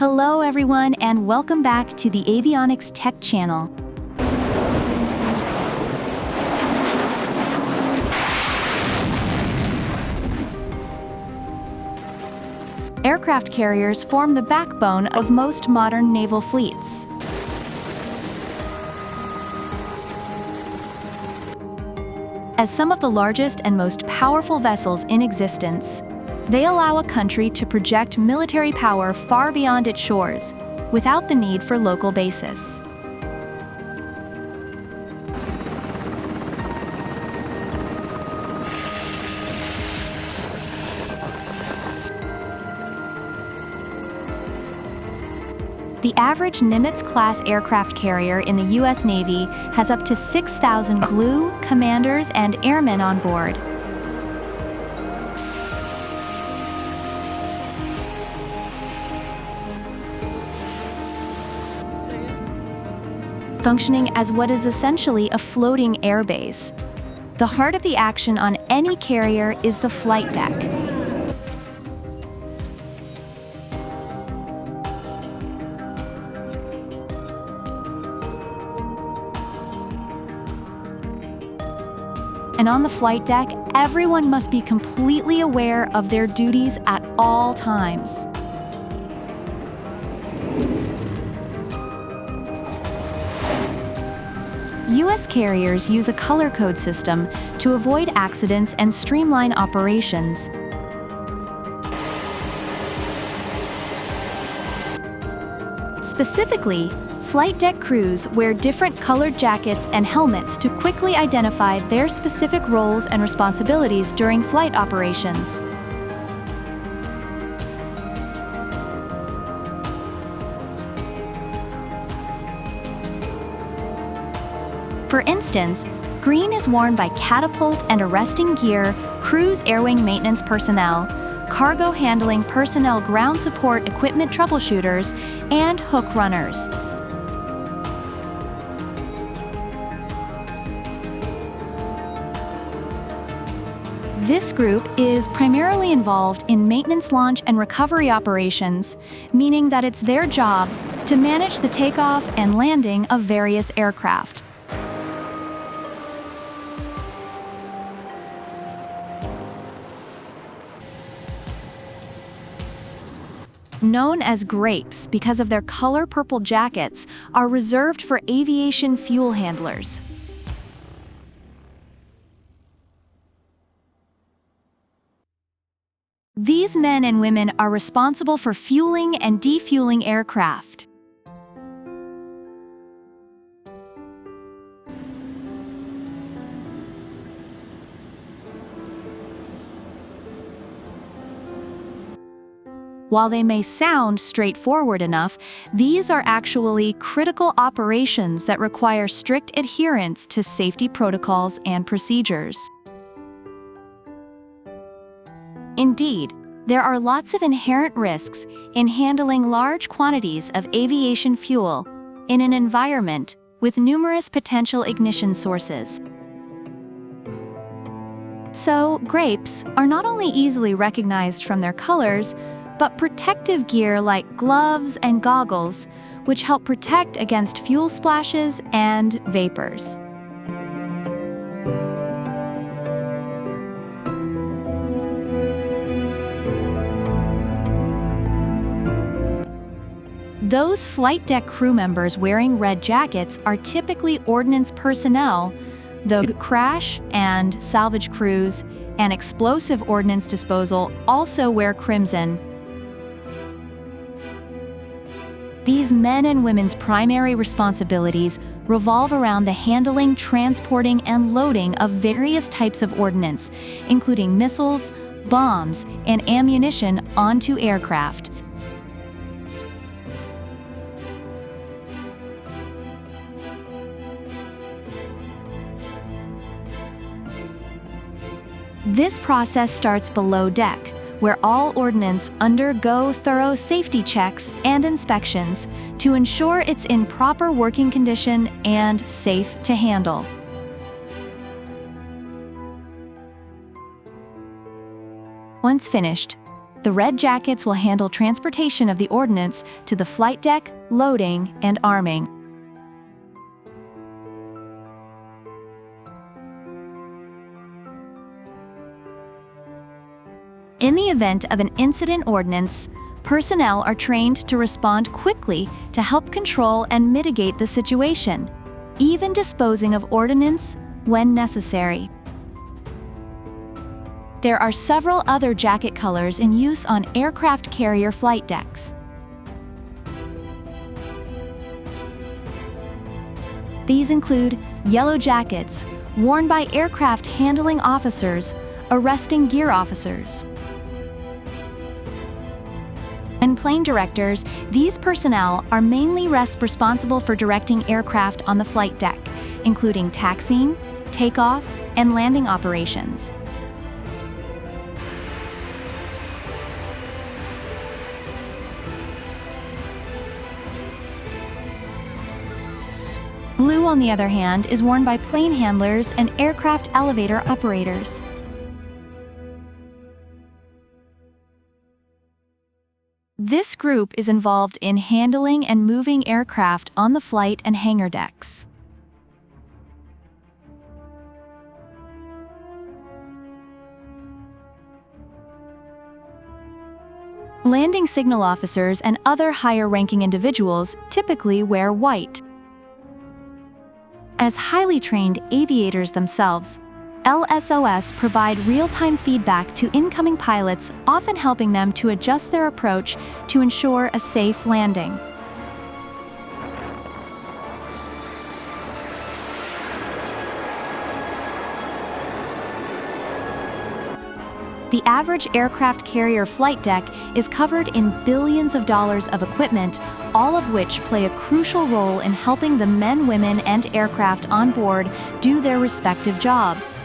Hello everyone and welcome back to the Avionics Tech channel. Aircraft carriers form the backbone of most modern naval fleets. As some of the largest and most powerful vessels in existence, they allow a country to project military power far beyond its shores, without the need for local bases. The average Nimitz-class aircraft carrier in the U.S. Navy has up to 6,000 crew, commanders, and airmen on board. Functioning as what is essentially a floating airbase. The heart of the action on any carrier is the flight deck. And on the flight deck, everyone must be completely aware of their duties at all times. U.S. carriers use a color code system to avoid accidents and streamline operations. Specifically, flight deck crews wear different colored jackets and helmets to quickly identify their specific roles and responsibilities during flight operations. For instance, green is worn by catapult and arresting gear, cruise airwing maintenance personnel, cargo handling personnel, ground support equipment troubleshooters, and hook runners. This group is primarily involved in maintenance, launch, and recovery operations, meaning that it's their job to manage the takeoff and landing of various aircraft. Known as grapes because of their color purple jackets, are reserved for aviation fuel handlers. These men and women are responsible for fueling and defueling aircraft. While they may sound straightforward enough, these are actually critical operations that require strict adherence to safety protocols and procedures. Indeed, there are lots of inherent risks in handling large quantities of aviation fuel in an environment with numerous potential ignition sources. So, grapes are not only easily recognized from their colors, but protective gear like gloves and goggles, which help protect against fuel splashes and vapors. Those flight deck crew members wearing red jackets are typically ordnance personnel, though crash and salvage crews and explosive ordnance disposal also wear crimson. These men and women's primary responsibilities revolve around the handling, transporting, and loading of various types of ordnance, including missiles, bombs, and ammunition onto aircraft. This process starts below deck, where all ordnance undergo thorough safety checks and inspections to ensure it's in proper working condition and safe to handle. Once finished, The red jackets will handle transportation of the ordnance to the flight deck, loading, and arming. In the event of an incident ordnance, personnel are trained to respond quickly to help control and mitigate the situation, even disposing of ordnance when necessary. There are several other jacket colors in use on aircraft carrier flight decks. These include yellow jackets, worn by aircraft handling officers, arresting gear officers, and plane directors. These personnel are mainly responsible for directing aircraft on the flight deck, including taxiing, takeoff, and landing operations. Blue, on the other hand, is worn by plane handlers and aircraft elevator operators. This group is involved in handling and moving aircraft on the flight and hangar decks. Landing signal officers and other higher-ranking individuals typically wear white. As highly trained aviators themselves, LSOS provide real-time feedback to incoming pilots, often helping them to adjust their approach to ensure a safe landing. The average aircraft carrier flight deck is covered in billions of dollars of equipment, all of which play a crucial role in helping the men, women, and aircraft on board do their respective jobs.